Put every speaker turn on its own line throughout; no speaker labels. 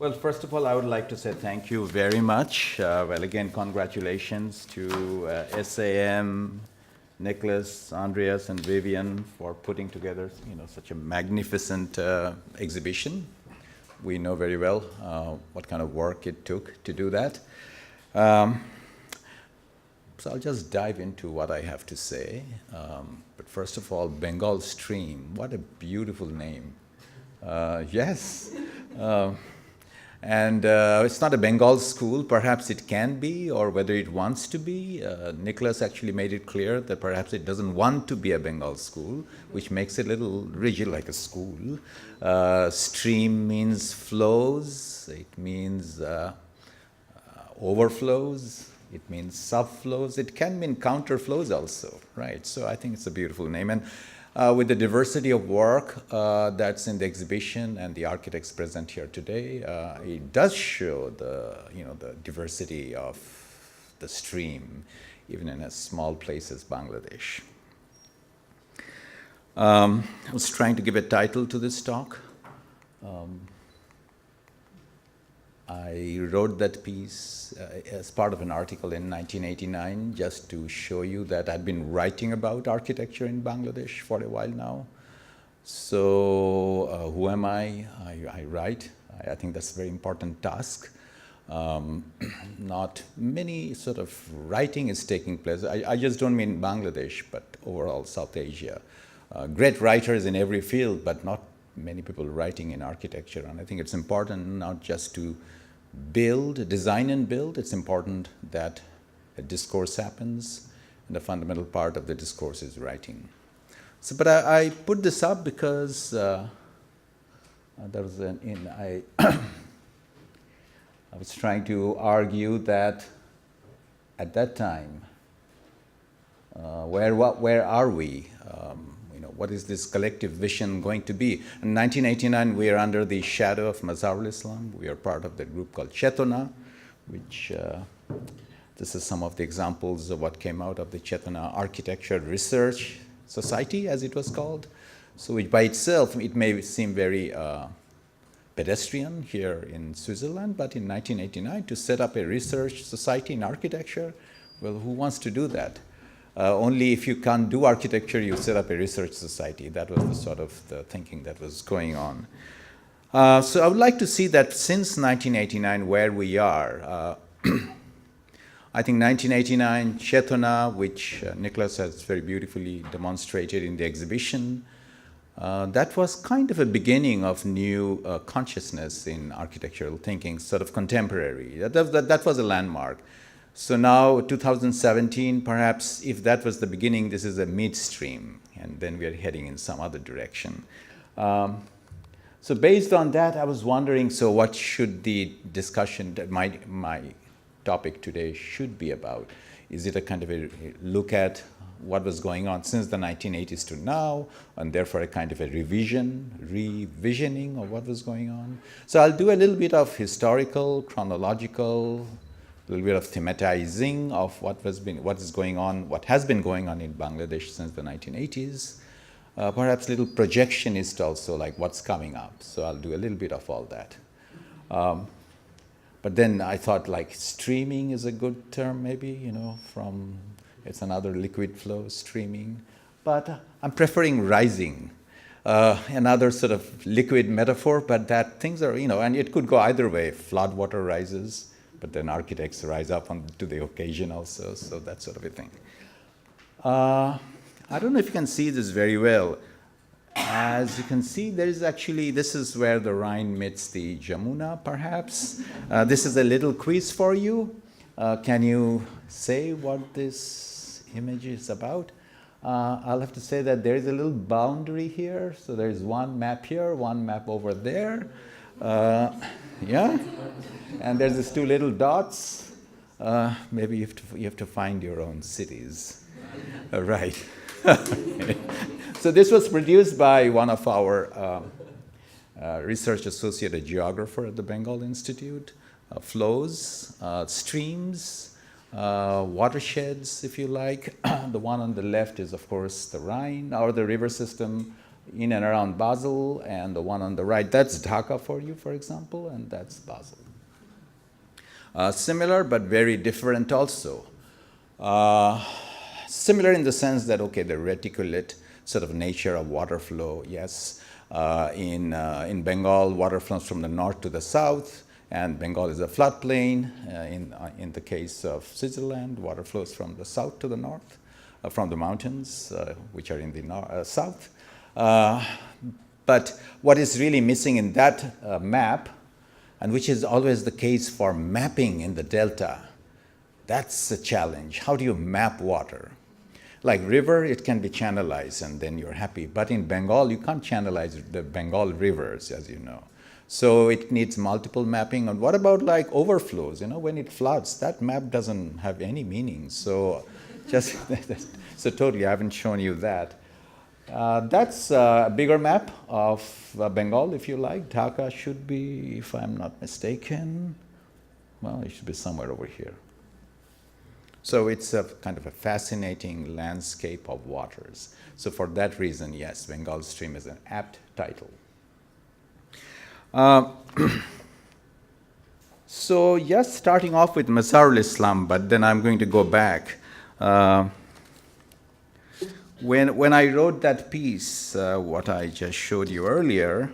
Well, first of all, I would like to say thank you very much. Well, again, congratulations to SAM, Nicholas, Andreas, and Vivian for putting together, such a magnificent exhibition. We know very well what kind of work it took to do that. So I'll just dive into what I have to say. But first of all, Bengal Stream, what a beautiful name. Yes. And it's not a Bengal school, perhaps it can be, or whether it wants to be. Nicholas actually made it clear that perhaps it doesn't want to be a Bengal school, which makes it a little rigid like a school. Stream means flows, it means overflows, it means subflows, it can mean counterflows also, right? So I think it's a beautiful name. And with the diversity of work that's in the exhibition and the architects present here today, it does show the diversity of the stream, even in a small place as Bangladesh. I was trying to give a title to this talk. I wrote that piece as part of an article in 1989 just to show you that I'd been writing about architecture in Bangladesh for a while now. So who am I? I write. I think that's a very important task. Not many sort of writing is taking place. I just don't mean Bangladesh, but overall South Asia. Great writers in every field, but not many people writing in architecture. And I think it's important not just to build, design and build. It's important that a discourse happens, and the fundamental part of the discourse is writing. So, but I put this up because there was I was trying to argue that at that time, where are we? What is this collective vision going to be? In 1989, we are under the shadow of Mazharul Islam. We are part of the group called Chetana, which this is some of the examples of what came out of the Chetana Architecture Research Society, as it was called. So which by itself, it may seem very pedestrian here in Switzerland, but in 1989, to set up a research society in architecture, well, who wants to do that? Only if you can't do architecture, you set up a research society. That was the sort of the thinking that was going on. So I would like to see that since 1989, where we are. I think 1989, Chetana, which Nicholas has very beautifully demonstrated in the exhibition, that was kind of a beginning of new consciousness in architectural thinking, sort of contemporary. That was a landmark. So now, 2017, perhaps, if that was the beginning, this is a midstream, and then we are heading in some other direction. So based on that, I was wondering, so what should the discussion, my topic today should be about? Is it a kind of a look at what was going on since the 1980s to now, and therefore a kind of a revisioning of what was going on? So I'll do a little bit of historical, chronological, a little bit of thematizing of what has been going on in Bangladesh since the 1980s. Perhaps a little projectionist also, like what's coming up. So I'll do a little bit of all that. But then I thought like streaming is a good term, maybe, it's another liquid flow, streaming. But I'm preferring rising, another sort of liquid metaphor, but that things are, and it could go either way. Flood water rises, but then architects rise up to the occasion also, so that sort of a thing. I don't know if you can see this very well. As you can see, this is where the Rhine meets the Jamuna, perhaps. This is a little quiz for you. Can you say what this image is about? I'll have to say that there is a little boundary here. So there's one map here, one map over there. Yeah, and there's these two little dots. Maybe you have to find your own cities. Right. So this was produced by one of our research associate, a geographer at the Bengal Institute. Flows, streams, watersheds, if you like. The one on the left is, of course, the Rhine, or the river system in and around Basel, and the one on the right, that's Dhaka for you, for example, and that's Basel. Similar, but very different also. Similar in the sense that, okay, the reticulate sort of nature of water flow, yes. In Bengal, water flows from the north to the south, and Bengal is a floodplain. In the case of Switzerland, water flows from the south to the north, from the mountains, which are in the south. But what is really missing in that map, and which is always the case for mapping in the delta, that's a challenge. How do you map water? Like river, it can be channelized and then you're happy. But in Bengal, you can't channelize the Bengal rivers, as you know. So it needs multiple mapping. And what about like overflows? You know, when it floods, that map doesn't have any meaning. So just, so totally, I haven't shown you that. That's a bigger map of Bengal, if you like. Dhaka should be, if I'm not mistaken, well, it should be somewhere over here. So it's a kind of a fascinating landscape of waters. So for that reason, yes, Bengal Stream is an apt title. So yes, starting off with Mazharul Islam, but then I'm going to go back. When I wrote that piece, what I just showed you earlier,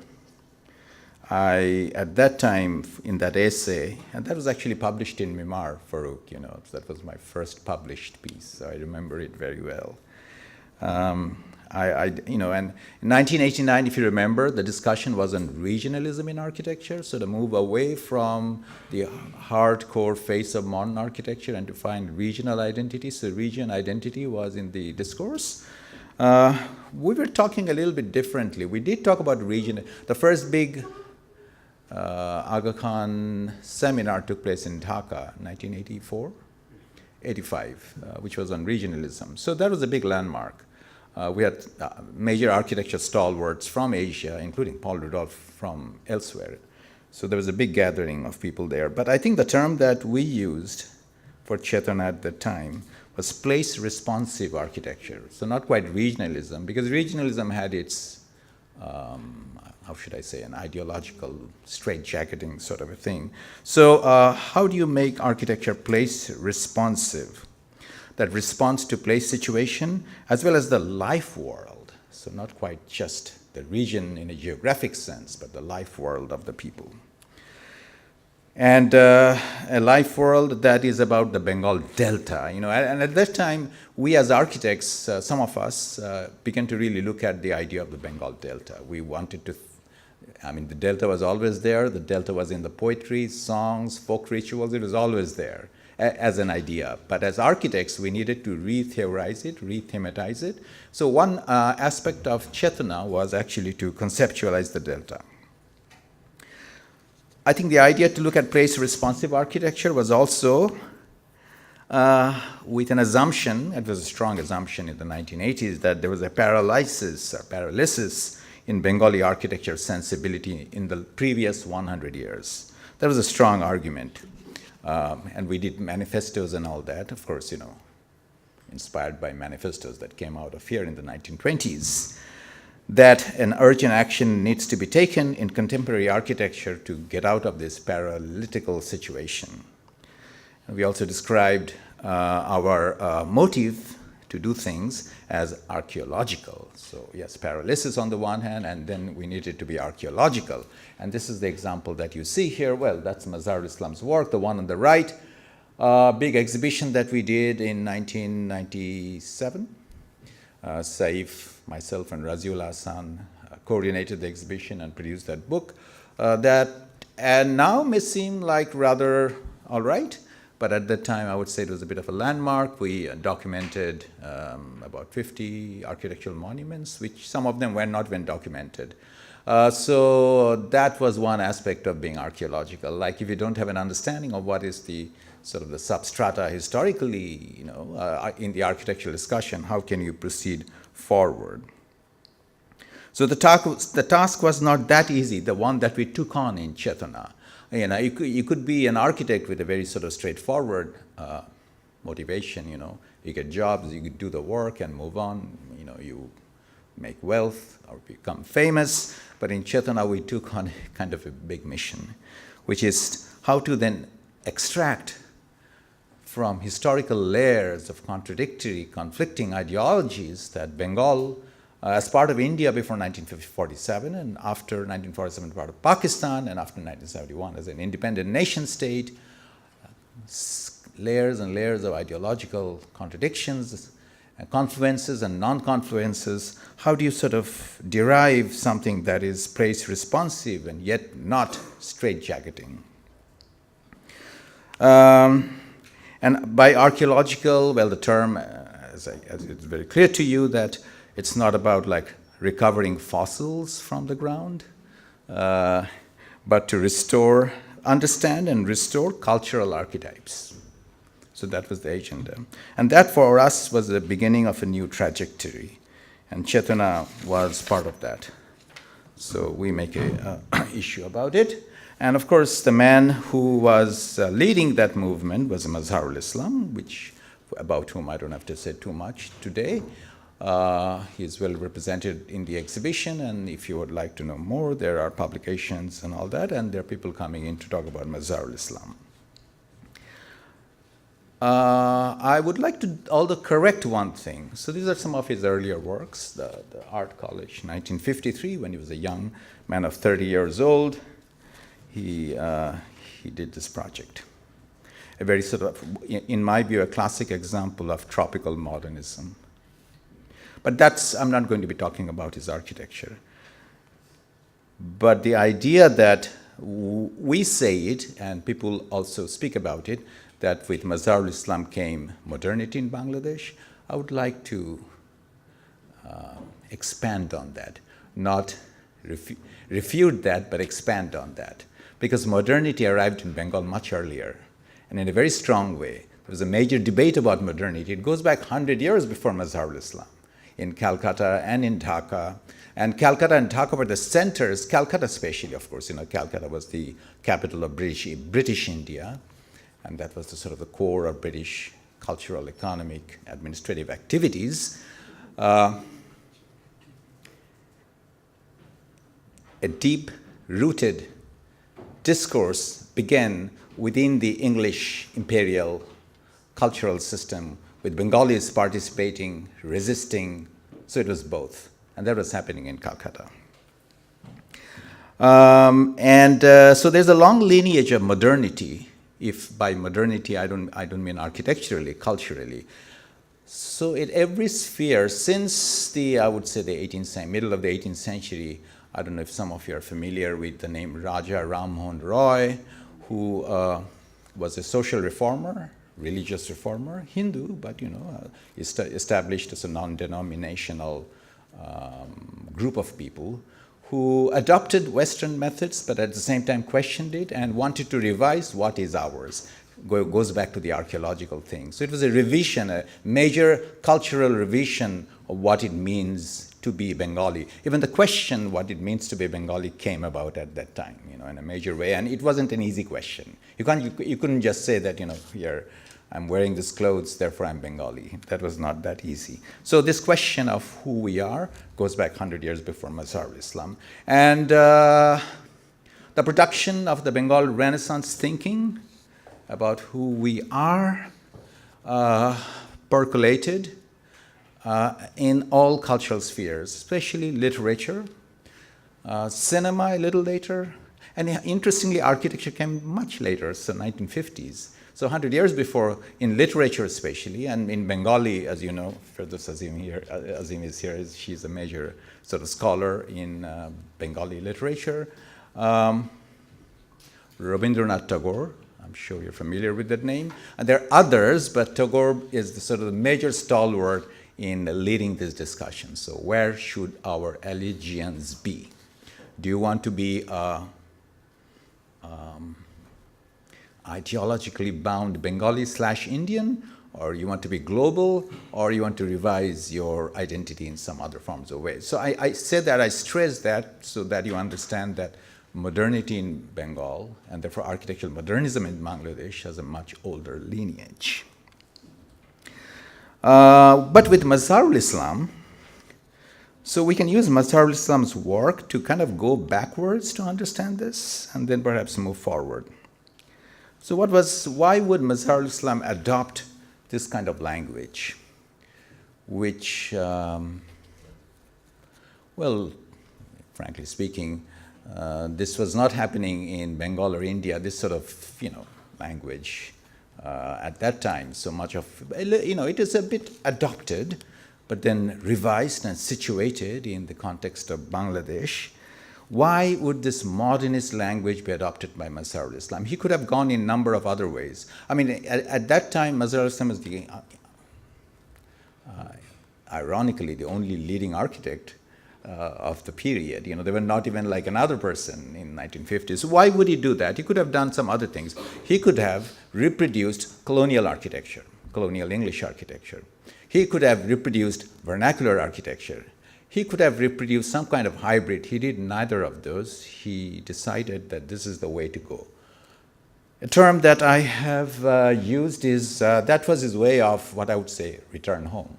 at that time, in that essay, and that was actually published in Mimar, Farooq, you know, that was my first published piece, so I remember it very well. You know, and in 1989, if you remember, the discussion was on regionalism in architecture, so to move away from the hardcore face of modern architecture and to find regional identity. So region identity was in the discourse. We were talking a little bit differently. We did talk about region. The first big Aga Khan seminar took place in Dhaka, 1985, which was on regionalism. So that was a big landmark. We had major architecture stalwarts from Asia, including Paul Rudolph from elsewhere. So there was a big gathering of people there. But I think the term that we used for Chetana at the time was place-responsive architecture. So not quite regionalism, because regionalism had its, how should I say, an ideological straitjacketing sort of a thing. So how do you make architecture place-responsive? That responds to place situation as well as the life world. So not quite just the region in a geographic sense, but the life world of the people. And a life world that is about the Bengal Delta, you know. And at that time, we as architects, some of us, began to really look at the idea of the Bengal Delta. We wanted to, I mean, the Delta was always there. The Delta was in the poetry, songs, folk rituals. It was always there as an idea. But as architects, we needed to re-theorize it, re-thematize it. So one aspect of Chetana was actually to conceptualize the Delta. I think the idea to look at place-responsive architecture was also with an assumption, it was a strong assumption in the 1980s, that there was a paralysis in Bengali architecture sensibility in the previous 100 years. That was a strong argument. And we did manifestos and all that, of course, you know, inspired by manifestos that came out of here in the 1920s, that an urgent action needs to be taken in contemporary architecture to get out of this paralytical situation. And we also described our motive to do things as archaeological. So yes, paralysis on the one hand, and then we need it to be archaeological. And this is the example that you see here. Well, that's Mazharul Islam's work, the one on the right. Big exhibition that we did in 1997. Saif, myself, and Raziul Hassan coordinated the exhibition and produced that book. That and now may seem like rather all right, but at that time I would say it was a bit of a landmark. We documented about 50 architectural monuments, which some of them were not even documented. So that was one aspect of being archaeological. Like if you don't have an understanding of what is the sort of the substrata historically, you know, in the architectural discussion, how can you proceed forward? So the task was not that easy, the one that we took on in Chetana. You know, you could be an architect with a very sort of straightforward motivation, you know. You get jobs, you could do the work and move on, you know, you make wealth or become famous. But in Chetana, we took on kind of a big mission, which is how to then extract from historical layers of contradictory, conflicting ideologies that Bengal, as part of India before 1947 and after 1947 part of Pakistan and after 1971 as an independent nation state, layers and layers of ideological contradictions, confluences and non-confluences. How do you sort of derive something that is place responsive and yet not straitjacketing? And by archaeological, well, the term, as it's very clear to you, that it's not about like recovering fossils from the ground, but to restore, understand and restore cultural archetypes. So that was the agenda. And that for us was the beginning of a new trajectory. And Chetana was part of that. So we make an issue about it. And of course, the man who was leading that movement was Mazharul Islam, about whom I don't have to say too much today. He is well represented in the exhibition, and if you would like to know more, there are publications and all that, and there are people coming in to talk about Mazharul Islam. I would like to also correct one thing. So these are some of his earlier works, the Art College, 1953, when he was a young man of 30 years old. He did this project. A very sort of, in my view, a classic example of tropical modernism. But I'm not going to be talking about his architecture. But the idea that we say it, and people also speak about it, that with Mazharul Islam came modernity in Bangladesh, I would like to expand on that, not refute that, but expand on that. Because modernity arrived in Bengal much earlier, and in a very strong way. There was a major debate about modernity. It goes back 100 years before Mazharul Islam, in Calcutta and in Dhaka. And Calcutta and Dhaka were the centers, Calcutta especially, of course. Calcutta was the capital of British India, and that was the sort of the core of British cultural, economic, administrative activities. A deep-rooted discourse began within the English imperial cultural system, with Bengalis participating, resisting. So it was both, and that was happening in Calcutta. So there's a long lineage of modernity. If by modernity I don't mean architecturally, culturally. So in every sphere, since I would say the middle of the 18th century, I don't know if some of you are familiar with the name Raja Ram Mohan Roy, who was a social reformer, religious reformer, Hindu, but established as a non-denominational group of people who adopted Western methods, but at the same time questioned it and wanted to revise what is ours. Goes back to the archaeological thing. So it was a revision, a major cultural revision of what it means to be Bengali. Even the question what it means to be Bengali came about at that time, in a major way, and it wasn't an easy question. You couldn't just say that, here I'm wearing these clothes, therefore I'm Bengali. That was not that easy. So this question of who we are goes back 100 years before Mazharul Islam. And the production of the Bengal Renaissance thinking about who we are percolated in all cultural spheres, especially literature, cinema a little later, and interestingly, architecture came much later, so 1950s. So 100 years before, in literature especially, and in Bengali, as you know, Firdaus Azim is here, she's a major sort of scholar in Bengali literature. Rabindranath Tagore, I'm sure you're familiar with that name. And there are others, but Tagore is the sort of the major stalwart in leading this discussion. So where should our allegiance be? Do you want to be ideologically bound Bengali/Indian, or you want to be global, or you want to revise your identity in some other forms or ways? So I said that, I stress that, so that you understand that modernity in Bengal, and therefore architectural modernism in Bangladesh, has a much older lineage. But with Mazharul Islam, So we can use Mazharul Islam's work to kind of go backwards to understand this, and then perhaps move forward. So why would Mazharul Islam adopt this kind of language, which, well, frankly speaking, this was not happening in Bengal or India, this sort of, language at that time. So much of, it is a bit adopted, but then revised and situated in the context of Bangladesh. Why would this modernist language be adopted by Mazharul Islam? He could have gone in a number of other ways. I mean, at that time, Mazharul Islam was ironically the only leading architect of the period. There were not even like another person in 1950s. So why would he do that? He could have done some other things. He could have reproduced colonial architecture, colonial English architecture. He could have reproduced vernacular architecture. He could have reproduced some kind of hybrid. He did neither of those. He decided that this is the way to go. A term that I have used is, that was his way of what I would say, return home.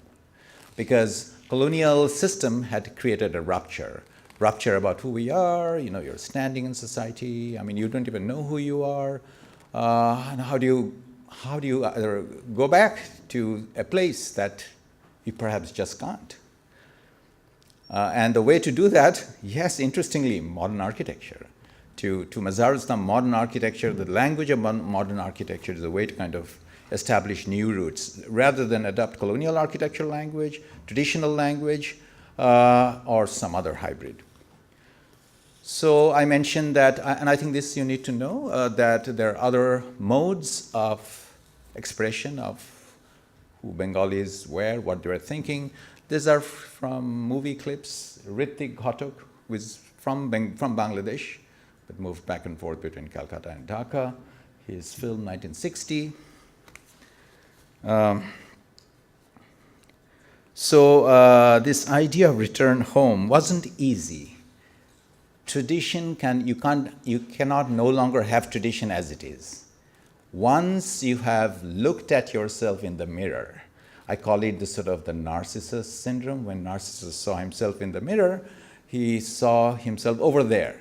Because colonial system had created a rupture about who we are, you're standing in society. I mean, you don't even know who you are. And how do you either go back to a place that you perhaps just can't? And the way to do that, yes, interestingly, modern architecture. To Mazharul Islam, modern architecture, the language of modern architecture is a way to kind of establish new roots, rather than adopt colonial architectural language, traditional language, or some other hybrid. So I mentioned that, and I think this you need to know, that there are other modes of expression of who Bengalis were, what they were thinking. These are from movie clips. Ritik Ghatak, who is from Bangladesh, but moved back and forth between Calcutta and Dhaka. His film, 1960. So this idea of return home wasn't easy. Tradition you cannot no longer have tradition as it is. Once you have looked at yourself in the mirror, I call it the sort of the Narcissus syndrome. When Narcissus saw himself in the mirror, he saw himself over there.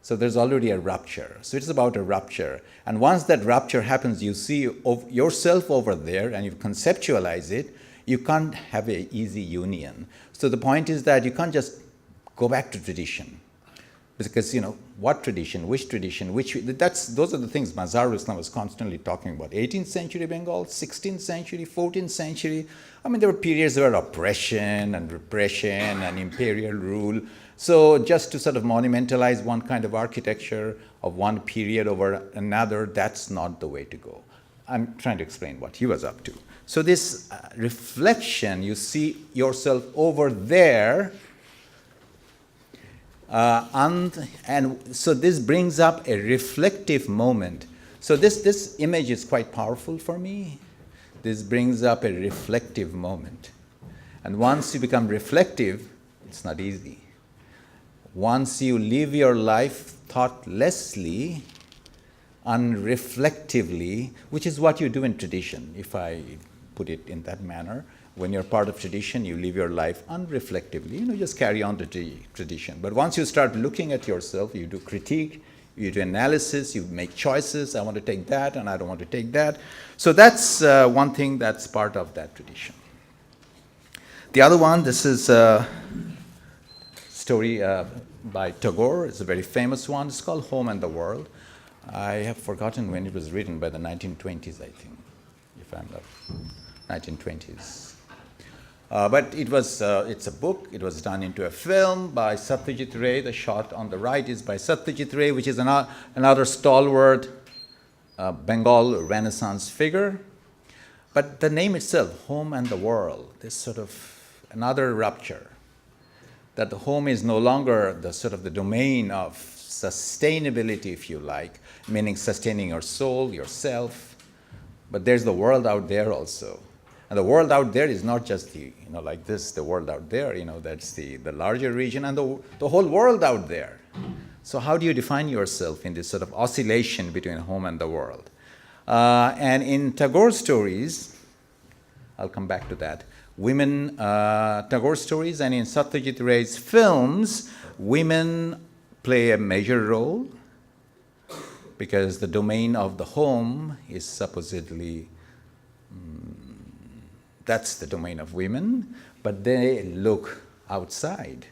So there's already a rupture. So it's about a rupture. And once that rupture happens, you see yourself over there and you conceptualize it, you can't have an easy union. So the point is that you can't just go back to tradition. Because, what tradition, which tradition, those are the things Mazharul Islam was constantly talking about. 18th century Bengal, 16th century, 14th century. I mean, there were periods where oppression and repression and imperial rule. So just to sort of monumentalize one kind of architecture of one period over another, that's not the way to go. I'm trying to explain what he was up to. So this reflection, you see yourself over there, and so this brings up a reflective moment. So this image is quite powerful for me. This brings up a reflective moment. And once you become reflective, it's not easy. Once you live your life thoughtlessly, unreflectively, which is what you do in tradition, if I put it in that manner. When you're part of tradition, you live your life unreflectively. Just carry on the tradition. But once you start looking at yourself, you do critique, you do analysis, you make choices. I want to take that, and I don't want to take that. So that's one thing that's part of that tradition. The other one, this is a story by Tagore. It's a very famous one. It's called Home and the World. I have forgotten when it was written, by the 1920s, I think, if I'm not 1920s. But it's a book. It was done into a film by Satyajit Ray. The shot on the right is by Satyajit Ray, which is another stalwart Bengal Renaissance figure. But the name itself, Home and the World, this sort of another rupture, that the home is no longer the sort of the domain of sustainability, if you like, meaning sustaining your soul, yourself, but there's the world out there also. And the world out there is not just the, like this, the world out there, that's the larger region, and the whole world out there. So how do you define yourself in this sort of oscillation between home and the world? And in Tagore's stories, I'll come back to that, women Tagore stories, and in Satyajit Ray's films, women play a major role because the domain of the home is supposedly, that's the domain of women, but they look outside.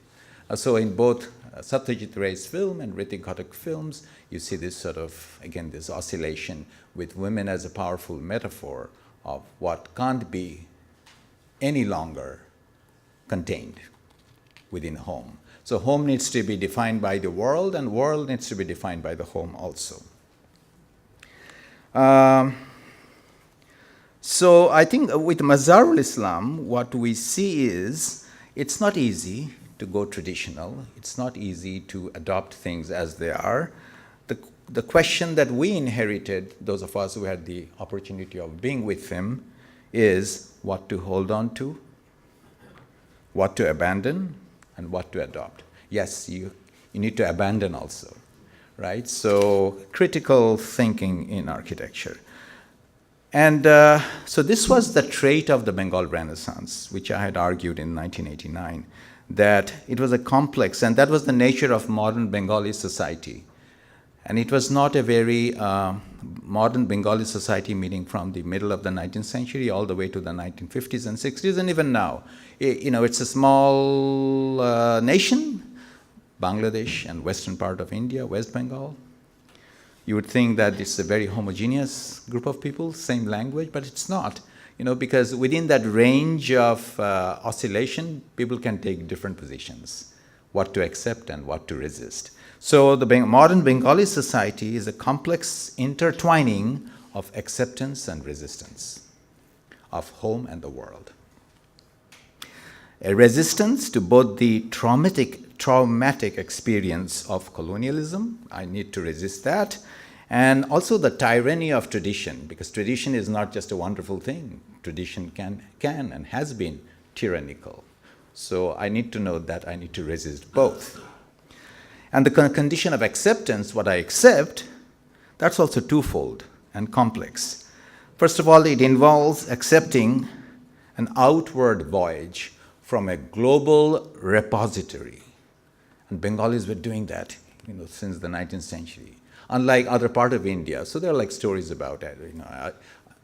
So in both Satyajit Ray's film and Ritik Ghatak films, you see this sort of, again, this oscillation with women as a powerful metaphor of what can't be any longer contained within home. So home needs to be defined by the world, and world needs to be defined by the home also. So I think with Mazharul Islam, what we see is it's not easy to go traditional. It's not easy to adopt things as they are. The question that we inherited, those of us who had the opportunity of being with him, is what to hold on to, what to abandon, and what to adopt. Yes, you need to abandon also, right? So critical thinking in architecture. And so this was the trait of the Bengal Renaissance, which I had argued in 1989, that it was a complex, and that was the nature of modern Bengali society. And it was not a very modern Bengali society, meaning from the middle of the 19th century all the way to the 1950s and 60s, and even now. It's a small nation, Bangladesh and western part of India, West Bengal. You would think that it's a very homogeneous group of people, same language, but it's not. Because within that range of oscillation, people can take different positions, what to accept and what to resist. So the modern Bengali society is a complex intertwining of acceptance and resistance of home and the world. A resistance to both the traumatic experience of colonialism, I need to resist that, and also the tyranny of tradition, because tradition is not just a wonderful thing. Tradition can and has been tyrannical. So I need to know that I need to resist both. And the condition of acceptance, what I accept, that's also twofold and complex. First of all, it involves accepting an outward voyage from a global repository. And Bengalis were doing that, since the 19th century, unlike other part of India. So there are like stories about it.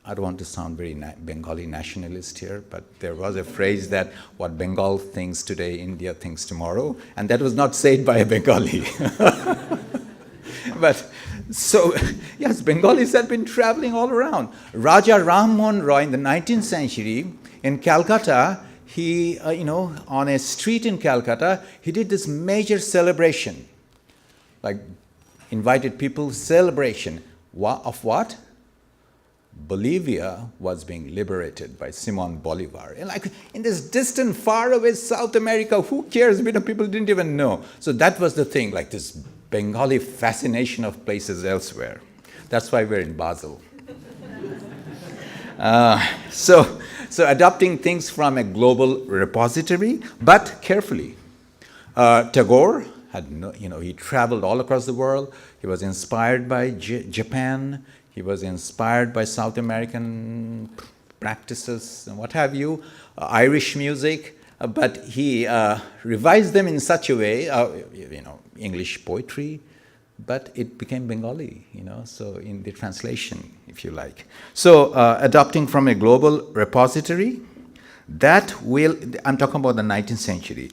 I don't want to sound very Bengali nationalist here, but there was a phrase that what Bengal thinks today, India thinks tomorrow, and that was not said by a Bengali. But so, yes, Bengalis had been traveling all around. Raja Ram Mohan Roy in the 19th century in Calcutta, he, on a street in Calcutta, he did this major celebration, like invited people, celebration of what? Bolivia was being liberated by Simon Bolivar. And like in this distant, faraway South America, who cares? People didn't even know. So that was the thing, like this Bengali fascination of places elsewhere. That's why we're in Basel. So adopting things from a global repository, but carefully. Tagore had he traveled all across the world. He was inspired by Japan. He was inspired by South American practices and what have you, Irish music, but he revised them in such a way, English poetry, but it became Bengali, so in the translation, if you like. So adopting from a global repository, I'm talking about the 19th century.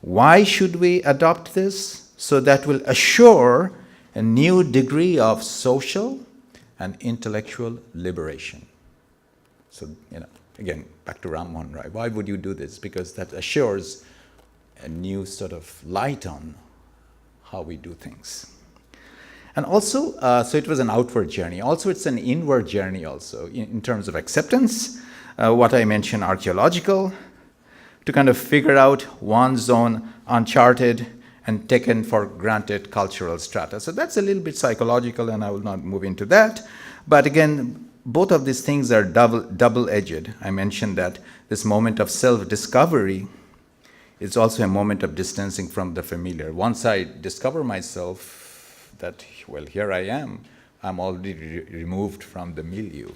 Why should we adopt this? So that will assure a new degree of social and intellectual liberation. So, again, back to Ram Mohan Roy. Why would you do this? Because that assures a new sort of light on how we do things. And also, so it was an outward journey. Also, it's an inward journey also in terms of acceptance. What I mentioned, archaeological, to kind of figure out one's own uncharted and taken for granted cultural strata. So that's a little bit psychological, and I will not move into that. But again, both of these things are double-edged. I mentioned that this moment of self-discovery is also a moment of distancing from the familiar. Once I discover myself that, well, here I am, I'm already removed from the milieu.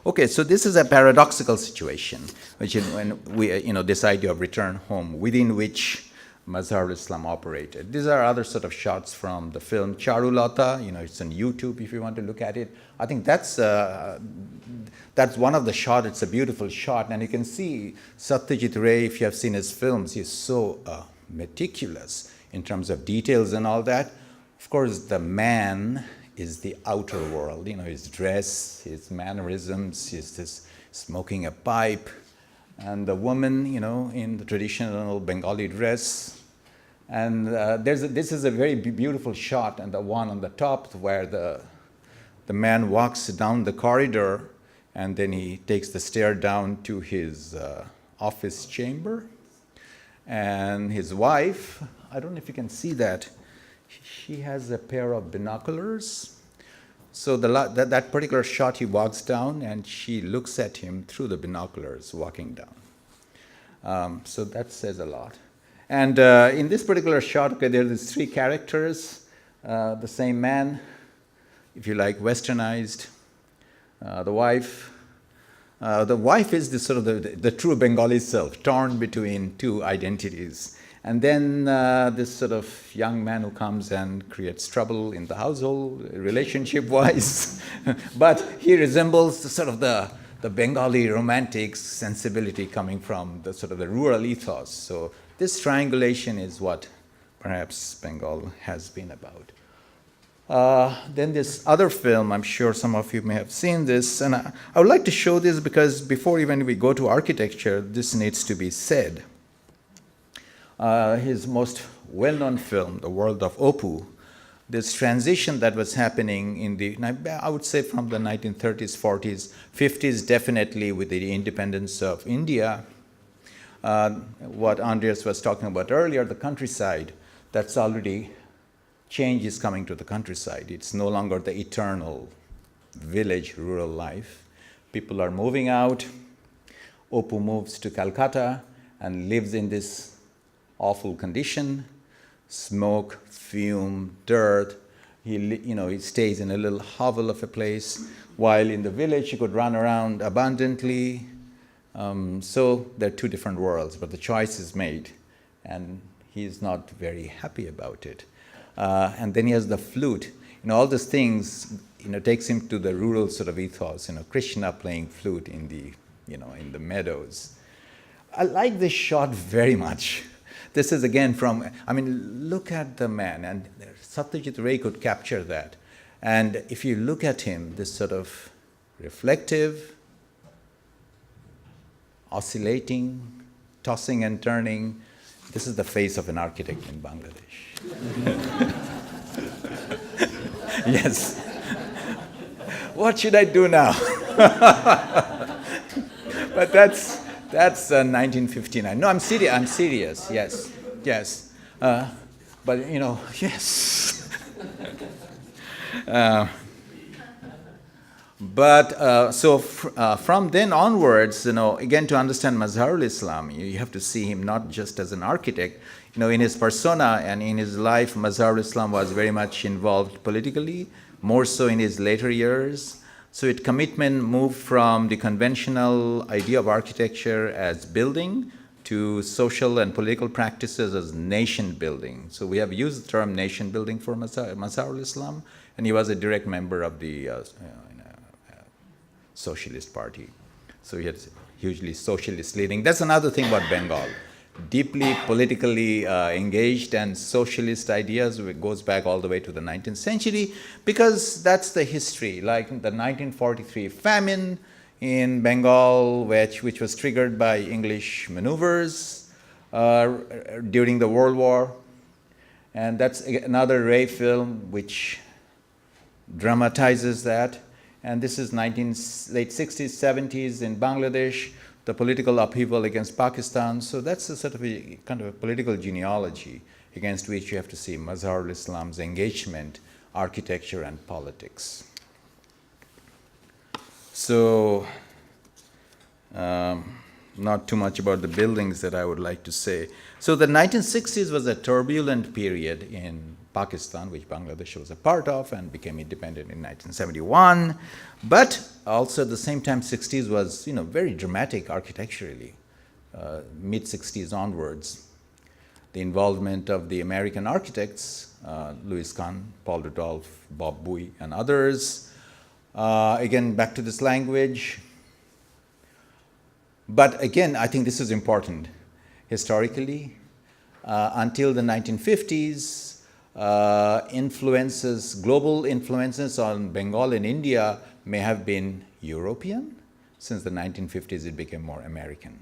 Okay, so this is a paradoxical situation, which is when we, this idea of return home, within which Mazhar Islam operated. These are other sort of shots from the film Charulata. It's on YouTube if you want to look at it. I think that's one of the shots. It's a beautiful shot, and you can see Satyajit Ray. If you have seen his films, he's so meticulous in terms of details and all that. Of course, the man is the outer world. His dress, his mannerisms, he's just smoking a pipe, and the woman, in the traditional Bengali dress. And this is a very beautiful shot, and the one on the top where the man walks down the corridor, and then he takes the stair down to his office chamber. And his wife, I don't know if you can see that, she has a pair of binoculars. So that particular shot, he walks down, and she looks at him through the binoculars walking down. So that says a lot. And in this particular shot, okay, there are these three characters, the same man, if you like, westernized, the wife. The wife is the sort of the true Bengali self, torn between two identities. And then this sort of young man who comes and creates trouble in the household, relationship-wise. But he resembles the Bengali romantic sensibility coming from the sort of the rural ethos. So this triangulation is what perhaps Bengal has been about. Then this other film, I'm sure some of you may have seen this, and I would like to show this because before even we go to architecture, this needs to be said. His most well-known film, The World of Opu, this transition that was happening I would say from the 1930s, 40s, 50s, definitely with the independence of India. What Andreas was talking about earlier, the countryside, that's already, change is coming to the countryside. It's no longer the eternal village rural life. People are moving out. Opu moves to Calcutta and lives in this awful condition, smoke, fume, dirt. He stays in a little hovel of a place, while in the village he could run around abundantly. So there are two different worlds, but the choice is made, and he's not very happy about it. And then he has the flute. All these things, takes him to the rural sort of ethos. Krishna playing flute in the meadows. I like this shot very much. This is again look at the man, and Satyajit Ray could capture that. And if you look at him, this sort of reflective, oscillating, tossing and turning, this is the face of an architect in Bangladesh. Yes. What should I do now? But that's 1959. No, I'm serious. Yes. But yes. From then onwards, again, to understand Mazharul Islam, you have to see him not just as an architect. In his persona and in his life, Mazharul Islam was very much involved politically, more so in his later years. So its commitment moved from the conventional idea of architecture as building to social and political practices as nation building. So we have used the term nation building for Mazharul Islam, and he was a direct member of the Socialist Party. So he had hugely socialist leaning. That's another thing about Bengal. Deeply politically engaged, and socialist ideas. It goes back all the way to the 19th century, because that's the history. Like the 1943 famine in Bengal, which was triggered by English maneuvers during the World War. And that's another Ray film which dramatizes that. And this is late 60s, 70s in Bangladesh, the political upheaval against Pakistan. So that's a sort of a kind of a political genealogy against which you have to see Mazharul Islam's engagement, architecture, and politics. So not too much about the buildings that I would like to say. So the 1960s was a turbulent period in Pakistan, which Bangladesh was a part of and became independent in 1971. But also at the same time, 60s was very dramatic architecturally, mid-60s onwards. The involvement of the American architects, Louis Kahn, Paul Rudolph, Bob Bowie, and others. Again, back to this language. But again, I think this is important. Historically, until the 1950s, global influences on Bengal and India may have been European. Since the 1950s, it became more American.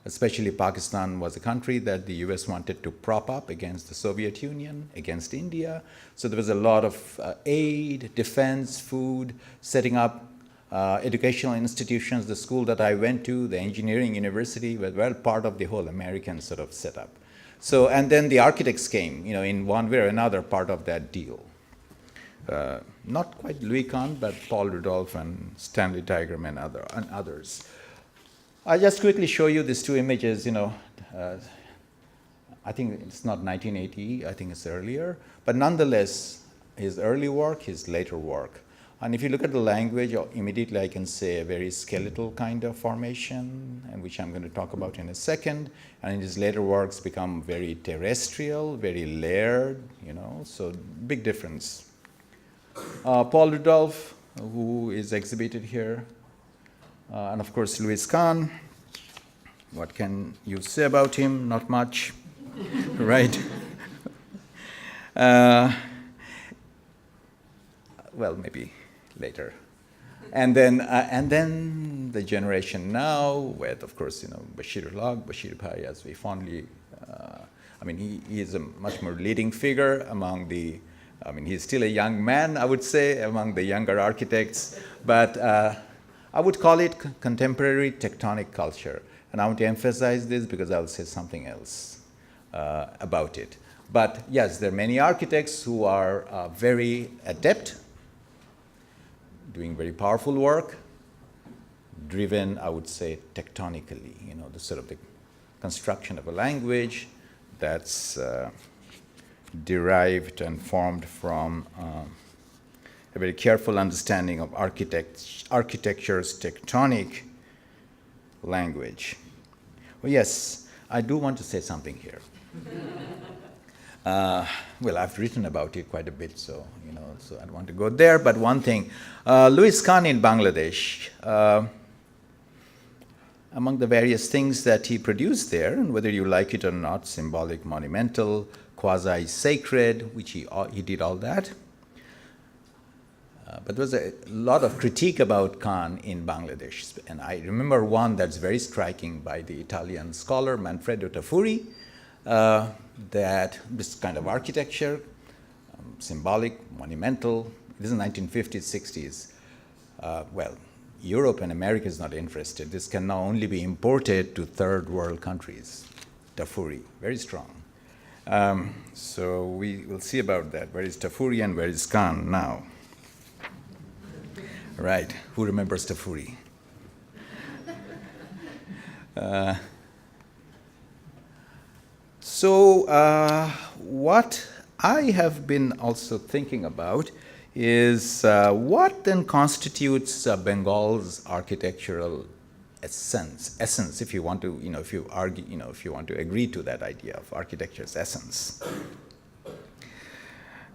Especially Pakistan was a country that the US wanted to prop up against the Soviet Union, against India. So there was a lot of aid, defense, food, setting up educational institutions. The school that I went to, the engineering university, were well part of the whole American sort of setup. So, and then the architects came, in one way or another, part of that deal. Not quite Louis Kahn, but Paul Rudolph and Stanley Tigram and others. I'll just quickly show you these two images. I think it's not 1980, I think it's earlier. But nonetheless, his early work, his later work. And if you look at the language, immediately I can say a very skeletal kind of formation, and which I'm going to talk about in a second. And in his later works become very terrestrial, very layered, so big difference. Paul Rudolph, who is exhibited here, and of course Louis Kahn. What can you say about him? Not much, right? Well, maybe later. And then the generation now, with of course Bashir Bashir Bhai, as we fondly, he is a much more leading figure among the. He's still a young man, I would say, among the younger architects, but I would call it contemporary tectonic culture. And I want to emphasize this because I'll say something else about it. But yes, there are many architects who are very adept, doing very powerful work, driven, I would say, tectonically, the sort of the construction of a language that's derived and formed from a very careful understanding of architecture's tectonic language. Well, yes, I do want to say something here. Well, I've written about it quite a bit, so I don't want to go there. But one thing, Louis Kahn in Bangladesh, among the various things that he produced there, and whether you like it or not, symbolic, monumental, quasi-sacred, which he did all that. But there was a lot of critique about Kahn in Bangladesh. And I remember one that's very striking by the Italian scholar Manfredo Tafuri, that this kind of architecture, symbolic, monumental, this is 1950s, 60s. Well, Europe and America is not interested. This can now only be imported to third world countries. Tafuri, very strong. So we will see about that. Where is Tafuri and where is Kahn now? Right, who remembers Tafuri? What I have been also thinking about is what then constitutes Bengal's architectural essence, if you want to, if you argue, if you want to agree to that idea of architecture's essence,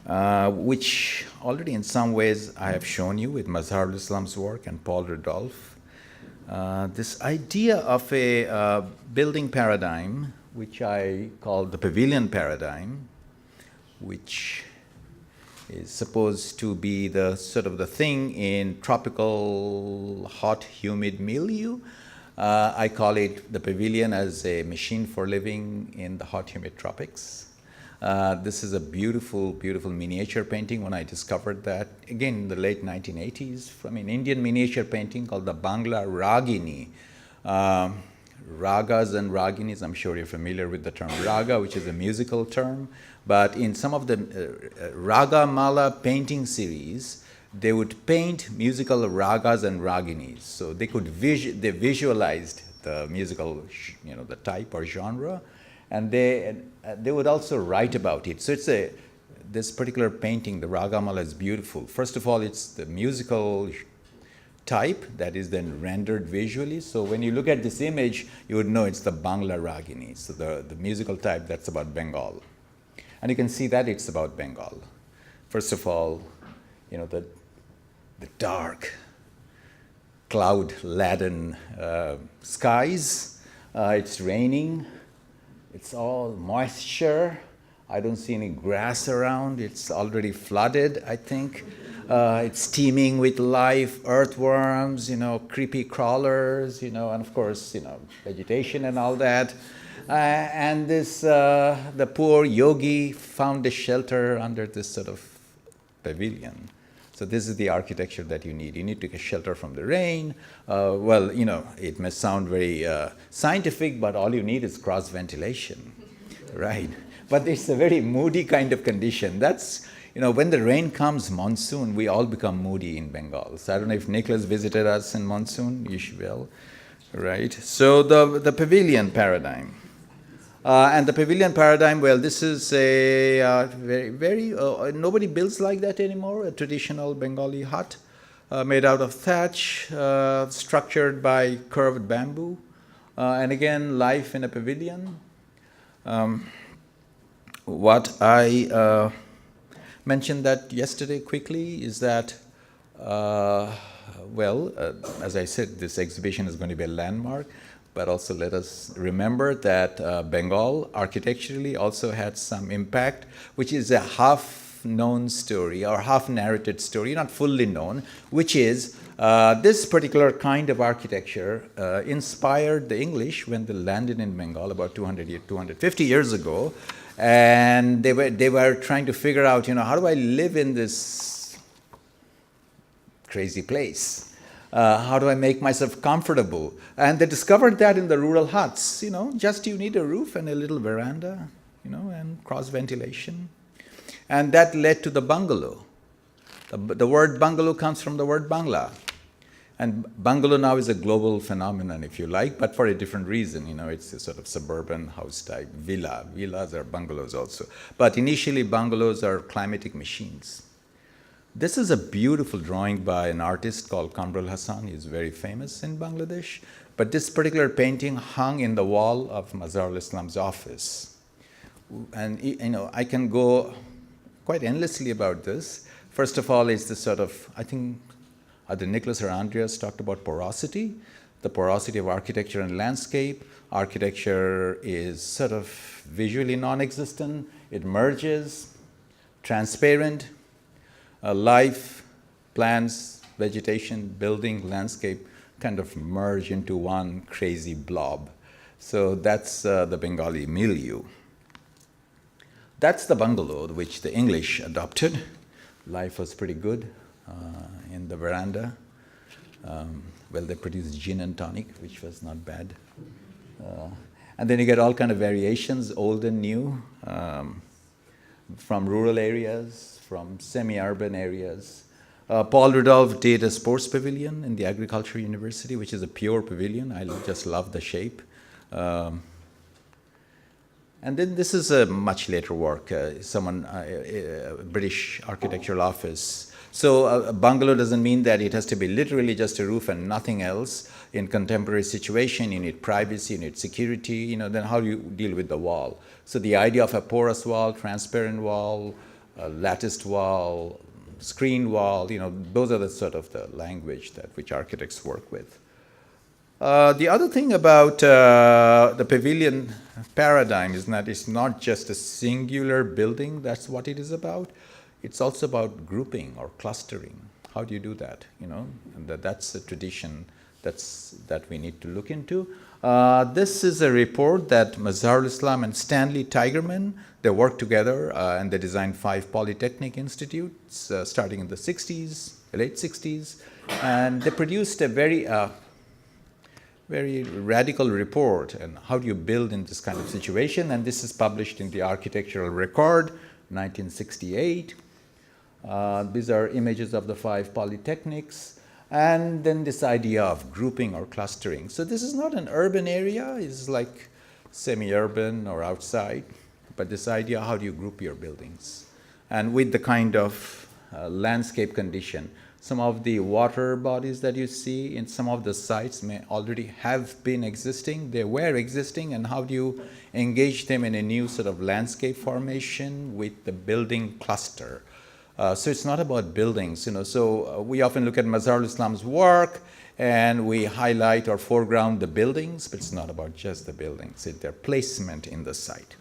which already in some ways I have shown you with Mazharul Islam's work and Paul Rudolph. This idea of a building paradigm, which I call the pavilion paradigm, which is supposed to be the sort of the thing in tropical, hot, humid milieu. I call it the pavilion as a machine for living in the hot, humid tropics. This is a beautiful, beautiful miniature painting when I discovered that, again, in the late 1980s, from an Indian miniature painting called the Bangla Ragini. Ragas and Raginis, I'm sure you're familiar with the term raga, which is a musical term. But in some of the Raga Mala painting series, they would paint musical ragas and raginis. So they could they visualized the musical, the type or genre, and they would also write about it. So this particular painting, the Ragamala, is beautiful. First of all, it's the musical type that is then rendered visually. So when you look at this image, you would know it's the Bangla Ragini, so the musical type that's about Bengal. And you can see that it's about Bengal. First of all, the dark, cloud-laden skies. It's raining. It's all moisture. I don't see any grass around. It's already flooded, I think. It's teeming with life, earthworms, creepy crawlers, and of course, vegetation and all that. And the poor yogi found a shelter under this sort of pavilion. So this is the architecture that you need. You need to get shelter from the rain. It may sound very scientific, but all you need is cross ventilation, right? But it's a very moody kind of condition. That's, when the rain comes, monsoon, we all become moody in Bengal. So I don't know if Nicholas visited us in monsoon. You should will, right? So the pavilion paradigm. And the pavilion paradigm, well, this is a nobody builds like that anymore, a traditional Bengali hut made out of thatch, structured by curved bamboo. And again, life in a pavilion. What I mentioned that yesterday quickly is that, as I said, this exhibition is going to be a landmark. But also let us remember that Bengal architecturally also had some impact, which is a half-known story or half-narrated story, not fully known, which is this particular kind of architecture inspired the English when they landed in Bengal about 250 years ago. And they were trying to figure out, how do I live in this crazy place? How do I make myself comfortable? And they discovered that in the rural huts, just you need a roof and a little veranda, and cross ventilation. And that led to the bungalow. The word bungalow comes from the word Bangla. And bungalow now is a global phenomenon, if you like, but for a different reason. It's a sort of suburban house type villa. Villas are bungalows also. But initially, bungalows are climatic machines. This is a beautiful drawing by an artist called Kamrul Hassan. He's very famous in Bangladesh. But this particular painting hung in the wall of Mazharul Islam's office. And, I can go quite endlessly about this. First of all, it's this sort of, I think, either Nicholas or Andreas talked about porosity, the porosity of architecture and landscape. Architecture is sort of visually non-existent. It merges, transparent. Life, plants, vegetation, building, landscape kind of merge into one crazy blob. So that's the Bengali milieu. That's the bungalow which the English adopted. Life was pretty good in the veranda. They produced gin and tonic, which was not bad. And then you get all kind of variations, old and new, from rural areas, from semi-urban areas. Paul Rudolph did a sports pavilion in the Agriculture University, which is a pure pavilion. I just love the shape. And then this is a much later work, a British architectural office. So a bungalow doesn't mean that it has to be literally just a roof and nothing else. In contemporary situation, you need privacy, you need security, then how do you deal with the wall? So the idea of a porous wall, transparent wall, a latticed wall, screened wall, those are the sort of the language which architects work with. The other thing about the pavilion paradigm is that it's not just a singular building, that's what it is about. It's also about grouping or clustering. How do you do that? And that's a tradition that we need to look into. This is a report that Mazharul Islam and Stanley Tigerman, they worked together and they designed 5 polytechnic institutes starting in the 60s, late 60s. And they produced a very radical report on how do you build in this kind of situation. And this is published in the Architectural Record, 1968. These are images of the 5 polytechnics. And then this idea of grouping or clustering. So this is not an urban area, it's like semi-urban or outside, but this idea, how do you group your buildings? And with the kind of landscape condition, some of the water bodies that you see in some of the sites may already have been existing, they were existing, and how do you engage them in a new sort of landscape formation with the building cluster? So it's not about buildings, So we often look at Mazharul Islam's work and we highlight or foreground the buildings, but it's not about just the buildings, it's their placement in the site.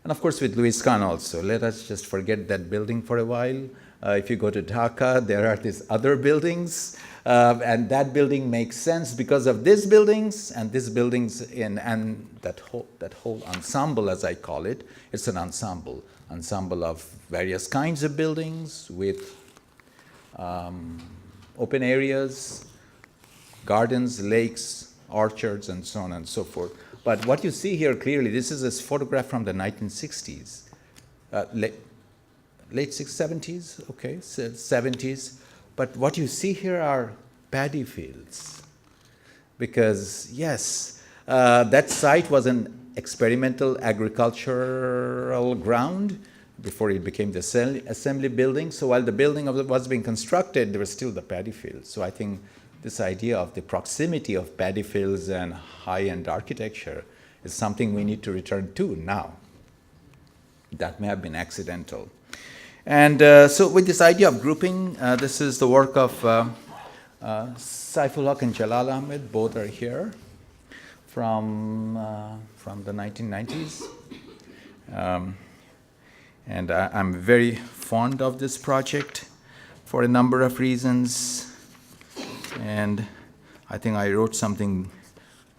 And of course with Louis Kahn also, let us just forget that building for a while. If you go to Dhaka, there are these other buildings, and that building makes sense because of these buildings and these buildings and that whole ensemble, as I call it. It's an ensemble of various kinds of buildings with open areas, gardens, lakes, orchards, and so on and so forth. But what you see here clearly, this is a photograph from the 1960s, late 70s, okay, 70s. But what you see here are paddy fields. Because, yes, that site was an experimental agricultural ground before it became the assembly building. So while the building was being constructed, there was still the paddy fields. So I think this idea of the proximity of paddy fields and high-end architecture is something we need to return to now. That may have been accidental. And so with this idea of grouping, this is the work of Saiful Haq and Jalal Ahmed. Both are here from the 1990s. And I'm very fond of this project for a number of reasons. And I think I wrote something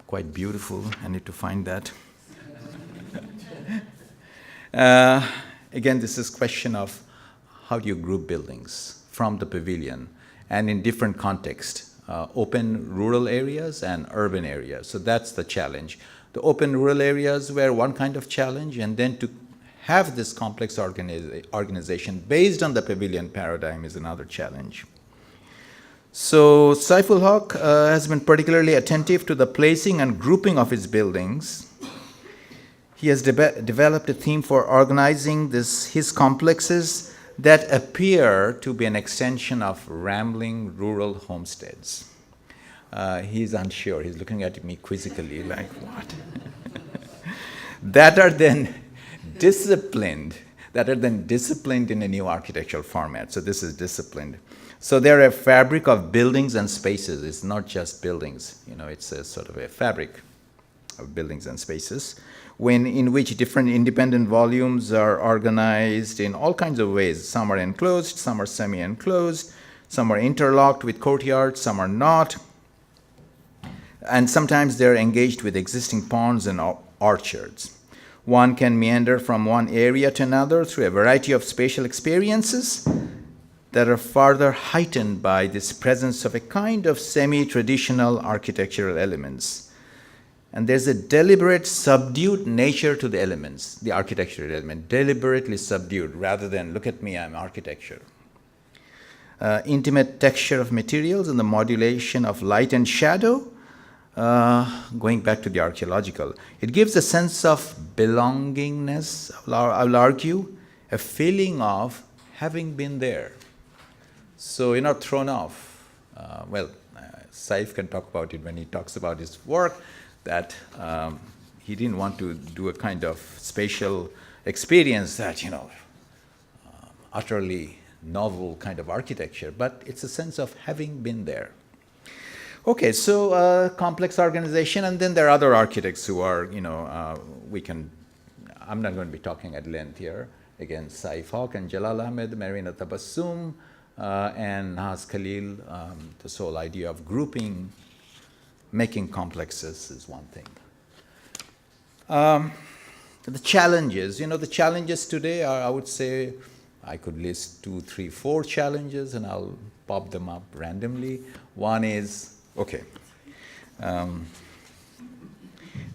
quite beautiful. I need to find that. Again, this is question of how do you group buildings from the pavilion and in different contexts, open rural areas and urban areas. So that's the challenge. The open rural areas were one kind of challenge, and then to have this complex organization based on the pavilion paradigm is another challenge. So Saiful Haq has been particularly attentive to the placing and grouping of his buildings. He has developed a theme for organizing his complexes that appear to be an extension of rambling rural homesteads. He's unsure. He's looking at me quizzically like, what? that are then disciplined in a new architectural format. So this is disciplined. So they're a fabric of buildings and spaces. It's not just buildings. It's a sort of a fabric of buildings and spaces, in which different independent volumes are organized in all kinds of ways. Some are enclosed, some are semi-enclosed, some are interlocked with courtyards, some are not. And sometimes they're engaged with existing ponds and orchards. One can meander from one area to another through a variety of spatial experiences that are further heightened by this presence of a kind of semi-traditional architectural elements. And there's a deliberate, subdued nature to the elements, the architectural element, deliberately subdued, rather than, look at me, I'm architecture. Intimate texture of materials and the modulation of light and shadow, going back to the archaeological. It gives a sense of belongingness, I'll argue, a feeling of having been there. So you're not thrown off. Saif can talk about it when he talks about his work, that he didn't want to do a kind of spatial experience that, utterly novel kind of architecture, but it's a sense of having been there. Okay, so complex organization, and then there are other architects who are, I'm not going to be talking at length here. Again, Saif Haq and Jalal Ahmed, Marina Tabassum, and Naz Khalil. This whole idea of grouping, making complexes is one thing. The challenges, the challenges today are, I would say, I could list 2, 3, 4 challenges, and I'll pop them up randomly. One is,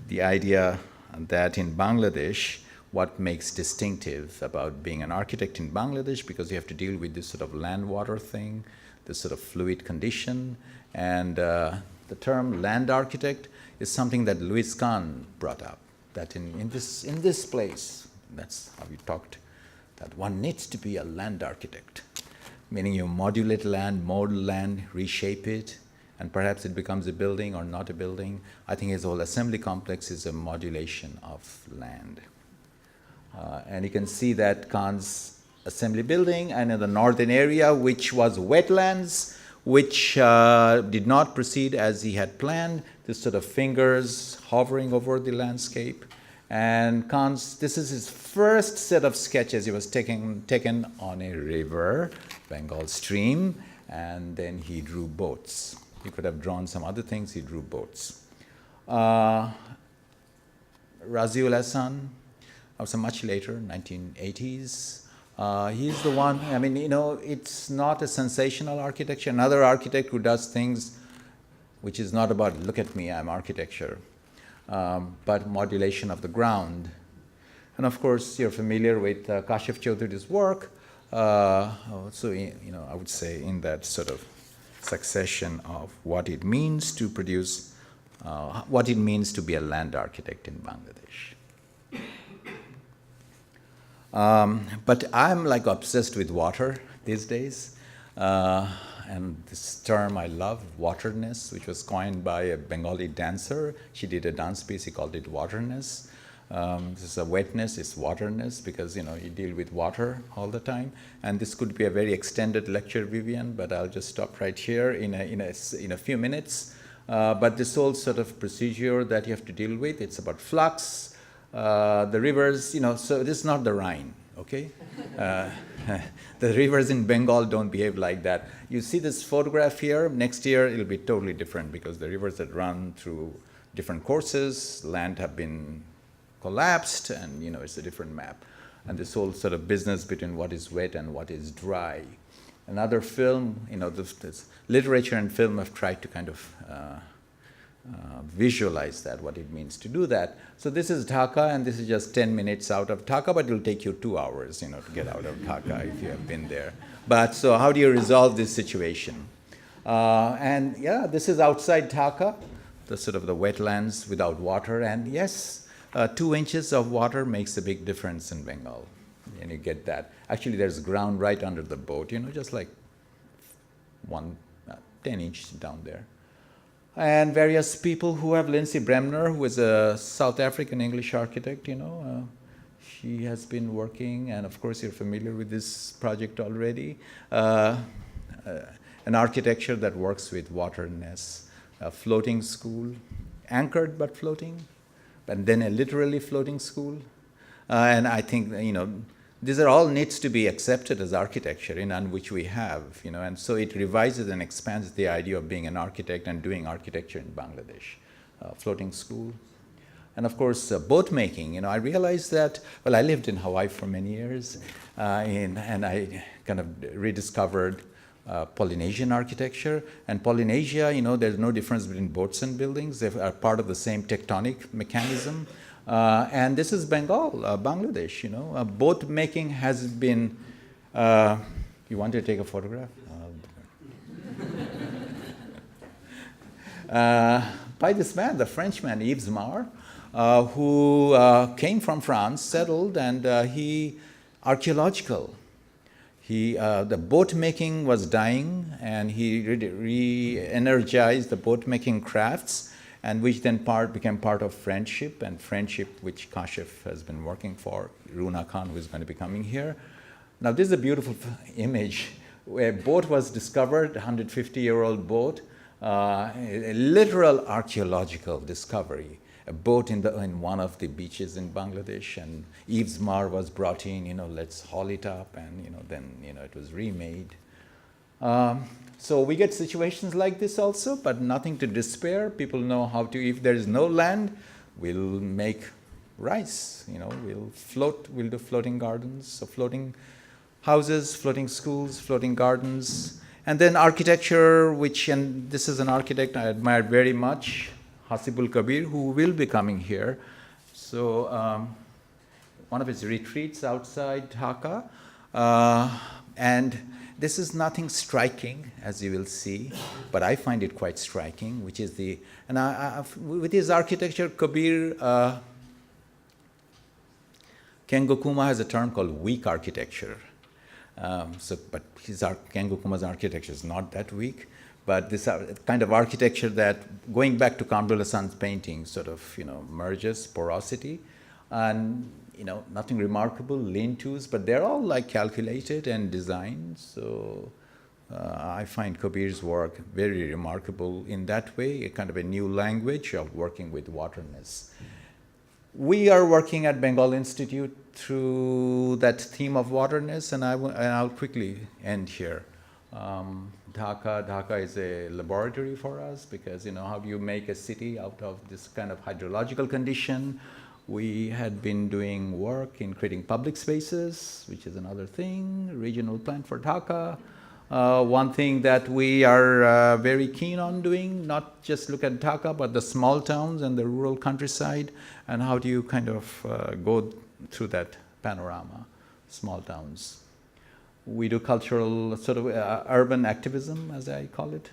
the idea that in Bangladesh, what makes distinctive about being an architect in Bangladesh, because you have to deal with this sort of land-water thing. this sort of fluid condition. And the term land architect is something that Louis Kahn brought up, that in this place, that's how he talked, that one needs to be a land architect, meaning you modulate land, mold land, reshape it, and perhaps it becomes a building or not a building. I think his whole assembly complex is a modulation of land. And you can see that Kahn's assembly building, and in the northern area, which was wetlands, which did not proceed as he had planned, this sort of fingers hovering over the landscape. And this is his first set of sketches. He was taken on a river, Bengal stream, and then he drew boats. He could have drawn some other things, he drew boats. Raziul Hassan, also much later, 1980s. He's the one, I mean, it's not a sensational architecture. Another architect who does things which is not about, look at me, I'm architecture, but modulation of the ground. And of course, you're familiar with Kashif Chaudhury's work. So, I would say in that sort of succession of what it means to produce, what it means to be a land architect in Bangladesh. But I'm like obsessed with water these days. And this term I love, waterness, which was coined by a Bengali dancer. She did a dance piece, he called it waterness. This is a wetness, it's waterness, because you deal with water all the time. And this could be a very extended lecture, Vivian, but I'll just stop right here in a few minutes. But this whole sort of procedure that you have to deal with, it's about flux, the rivers, so this is not the Rhine, okay? The rivers in Bengal don't behave like that. You see this photograph here, next year it'll be totally different, because the rivers that run through different courses, land have been collapsed, and it's a different map. And this whole sort of business between what is wet and what is dry. Another film, this literature and film have tried to kind of visualize that, what it means to do that. So this is Dhaka, and this is just 10 minutes out of Dhaka, but it'll take you 2 hours, to get out of Dhaka if you have been there. But so how do you resolve this situation? And yeah, this is outside Dhaka, the sort of the wetlands without water, and yes, 2 inches of water makes a big difference in Bengal, and you get that. Actually, there's ground right under the boat, just like 10 inches down there. And various people who have Lindsay Bremner, who is a South African English architect, she has been working, and of course you're familiar with this project already, an architecture that works with waterness, a floating school, anchored but floating, and then a literally floating school. And I think, these are all needs to be accepted as architecture, and which we have, and so it revises and expands the idea of being an architect and doing architecture in Bangladesh. Floating school. And of course, boat making. I realized that, well, I lived in Hawaii for many years, and I kind of rediscovered Polynesian architecture. And Polynesia, there's no difference between boats and buildings. They are part of the same tectonic mechanism. And this is Bengal, Bangladesh, boat making has been, you want to take a photograph? By this man, the Frenchman, Yves Mar, who came from France, settled, and archaeological. The boat making was dying, and he re-energized the boat making crafts, and which then became part of friendship, and friendship which Kashif has been working for, Runa Khan, who is going to be coming here. Now this is a beautiful image where a boat was discovered, a 150-year-old boat, a literal archaeological discovery. A boat in one of the beaches in Bangladesh, and Yves Mar was brought in, let's haul it up, and then it was remade. So we get situations like this also, but nothing to despair. People know how to, if there is no land, we'll make rice, we'll do floating gardens, so floating houses, floating schools, floating gardens. And then architecture, and this is an architect I admire very much, Hasibul Kabir, who will be coming here. So one of his retreats outside Dhaka, and this is nothing striking, as you will see, but I find it quite striking, which is with his architecture, Kabir, Ken Gokuma has a term called weak architecture. But Ken Gokuma's architecture is not that weak, but this kind of architecture that, going back to Kamrul Hassan's painting, sort of, merges porosity, and, nothing remarkable, lean-tos, but they're all like calculated and designed. So I find Kabir's work very remarkable in that way, a kind of a new language of working with waterness. We are working at Bengal Institute through that theme of waterness, and I'll quickly end here. Dhaka is a laboratory for us, because how do you make a city out of this kind of hydrological condition? We had been doing work in creating public spaces, which is another thing, regional plan for Dhaka. One thing that we are very keen on doing, not just look at Dhaka, but the small towns and the rural countryside, and how do you kind of go through that panorama, small towns. We do cultural, sort of urban activism, as I call it,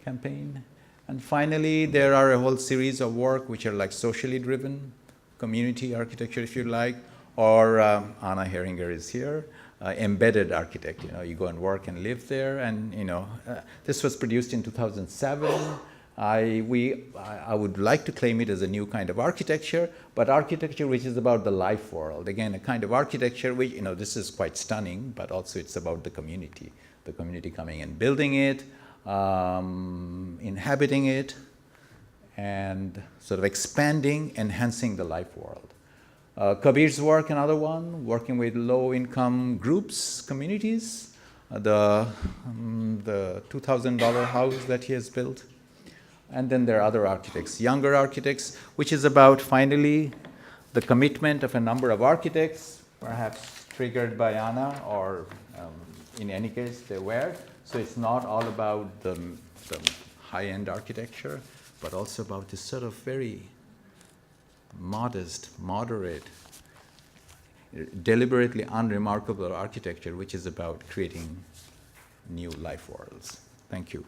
campaign. And finally, there are a whole series of work which are like socially driven, community architecture, if you like, or Anna Heringer is here. Embedded architect, you go and work and live there, and this was produced in 2007. I would like to claim it as a new kind of architecture, but architecture which is about the life world. Again, a kind of architecture which, this is quite stunning, but also it's about the community coming and building it, inhabiting it, and sort of expanding, enhancing the life world. Kabir's work, another one, working with low-income groups, communities, the $2,000 house that he has built. And then there are other architects, younger architects, which is about, finally, the commitment of a number of architects, perhaps triggered by Anna, or in any case, they were. So it's not all about the high-end architecture, but also about this sort of very modest, moderate, deliberately unremarkable architecture, which is about creating new life worlds. Thank you.